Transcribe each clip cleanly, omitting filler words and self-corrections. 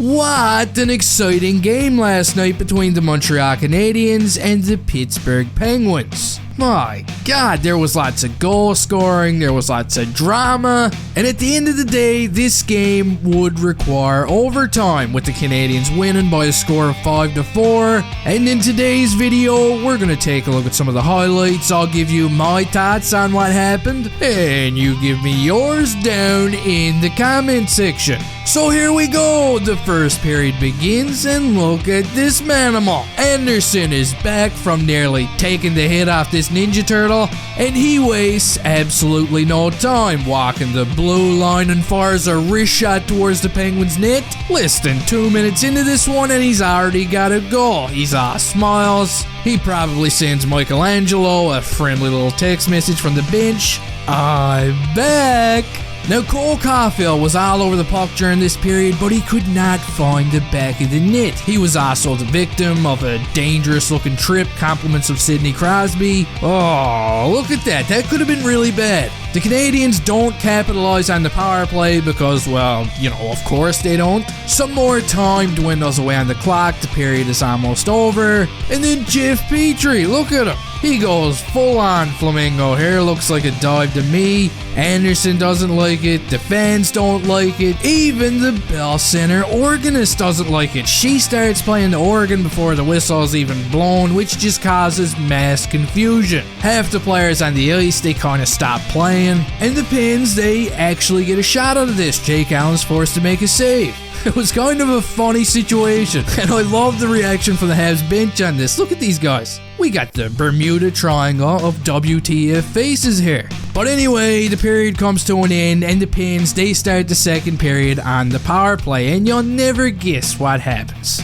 What an exciting game last night between the Montreal Canadiens and the Pittsburgh Penguins. My God, there was lots of goal scoring, there was lots of drama, and at the end of the day, this game would require overtime, with the Canadiens winning by a score of 5-4. And in today's video, we're going to take a look at some of the highlights. I'll give you my thoughts on what happened, and you give me yours down in the comment section. So here we go, the first period begins, and look at this manimal. Anderson is back from nearly taking the hit off this Ninja Turtle, and he wastes absolutely no time walking the blue line and fires a wrist shot towards the Penguins' net. Less than 2 minutes into this one, and he's already got a goal. He's all smiles. He probably sends Michelangelo a friendly little text message from the bench. I'm back. Now, Cole Caulfield was all over the puck during this period, but he could not find the back of the net. He was also the victim of a dangerous-looking trip, compliments of Sidney Crosby. Oh, look at that. That could have been really bad. The Canadiens don't capitalize on the power play because, well, of course they don't. Some more time dwindles away on the clock. The period is almost over. And then Jeff Petrie, look at him. He goes full-on flamingo here. Looks like a dive to me. Anderson doesn't like it. The fans don't like it. Even the Bell Center organist doesn't like it. She starts playing the organ before the whistle is even blown, which just causes mass confusion. Half the players on the ice, they kind of stop playing. And the Pens, they actually get a shot out of this. Jake Allen's forced to make a save. It was kind of a funny situation, and I love the reaction from the Habs bench on this. Look at these guys. We got the Bermuda Triangle of WTF faces here. But anyway, the period comes to an end, and the Pens, they start the second period on the power play, and you'll never guess what happens.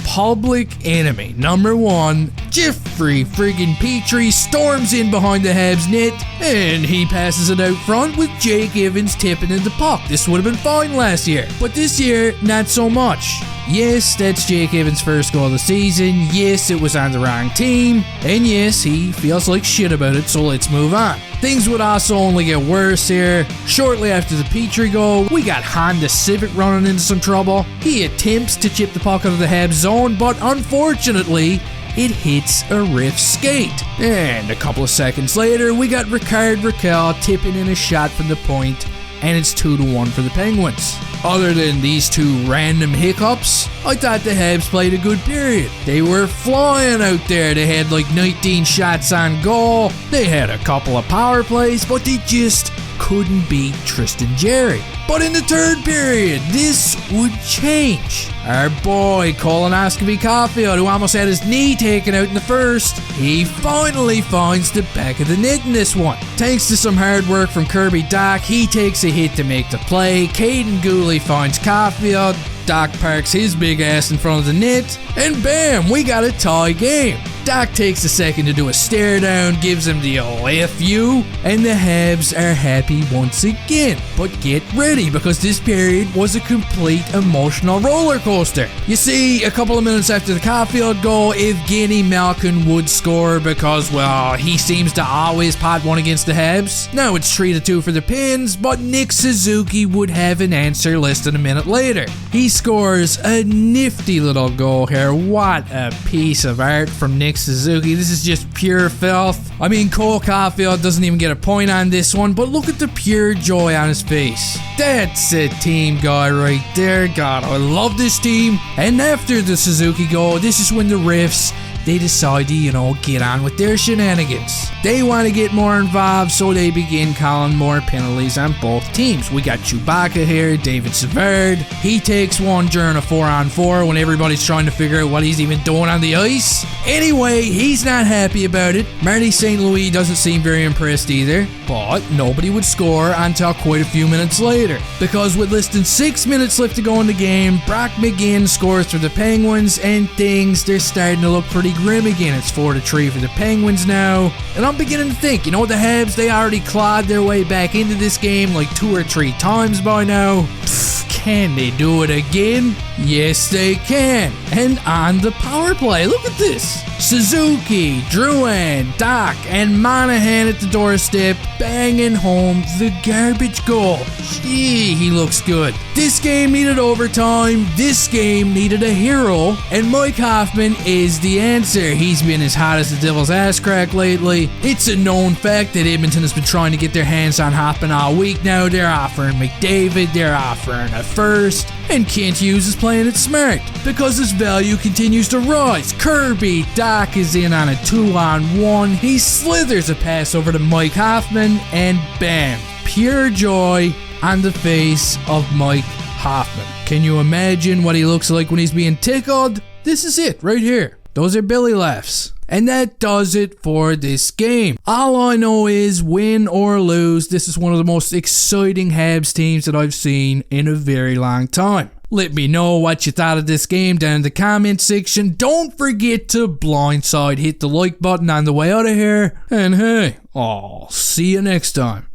Public enemy number one, Jeffrey friggin' Petrie storms in behind the Habs net, and he passes it out front with Jake Evans tipping in the puck. This would have been fine last year, but this year, not so much. Yes, that's Jake Evans' first goal of the season. Yes, it was on the wrong team. And yes, he feels like shit about it, so let's move on. Things would also only get worse here. Shortly after the Petrie goal, we got Honda Civic running into some trouble. He attempts to chip the puck out of the Habs zone, but unfortunately, it hits a ref skate. And a couple of seconds later, we got Rickard Rakell tipping in a shot from the point, and it's 2-1 for the Penguins. Other than these two random hiccups, I thought the Habs played a good period. They were flying out there. They had like 19 shots on goal. They had a couple of power plays, but they just couldn't beat Tristan Jarry. But in the third period, this would change. Our boy, Colonoscopy Caulfield, who almost had his knee taken out in the first, he finally finds the back of the net in this one. Thanks to some hard work from Kirby Dach, he takes a hit to make the play. Caden Gooley finds Caulfield. Doc parks his big ass in front of the net, and bam, we got a tie game. Doc takes a second to do a stare down, gives him the old F you, and the Habs are happy once again. But get ready, because this period was a complete emotional roller coaster. You see, a couple of minutes after the Caulfield goal, Evgeny Malkin would score because, well, he seems to always pot one against the Habs. Now it's 3-2 for the Pens, but Nick Suzuki would have an answer less than a minute later. He scores a nifty little goal here. What a piece of art from Nick Suzuki. This is just pure filth. I mean, Cole Caulfield doesn't even get a point on this one, but look at the pure joy on his face. That's a team guy right there. God, I love this team. And after the Suzuki goal, this is when the refs, they decide to, get on with their shenanigans. They want to get more involved, so they begin calling more penalties on both teams. We got Chewbacca here, David Savard. He takes one during a 4-on-4 when everybody's trying to figure out what he's even doing on the ice. Anyway, he's not happy about it. Marty St. Louis doesn't seem very impressed either, but nobody would score until quite a few minutes later. Because with less than 6 minutes left to go in the game, Brock Mcgann scores for the Penguins, and they're starting to look pretty grim again. It's 4-3 for the Penguins now, and I'm beginning to think, the Habs, they already clawed their way back into this game like 2 or 3 times by now. Can they do it again? Yes, they can. And on the power play, look at this. Suzuki, Drouin, Doc, and Monahan at the doorstep, banging home the garbage goal. Gee, he looks good. This game needed overtime. This game needed a hero. And Mike Hoffman is the answer. He's been as hot as the devil's ass crack lately. It's a known fact that Edmonton has been trying to get their hands on Hoffman all week now. They're offering McDavid, they're offering a first. And Kent Hughes is playing it smart because his value continues to rise. Kirby, Doc is in on a 2-on-1. He slithers a pass over to Mike Hoffman, and bam, pure joy on the face of Mike Hoffman. Can you imagine what he looks like when he's being tickled? This is it right here. Those are belly laughs. And that does it for this game. All I know is, win or lose, this is one of the most exciting Habs teams that I've seen in a very long time. Let me know what you thought of this game down in the comment section. Don't forget to blindside hit the like button on the way out of here. And hey, I'll see you next time.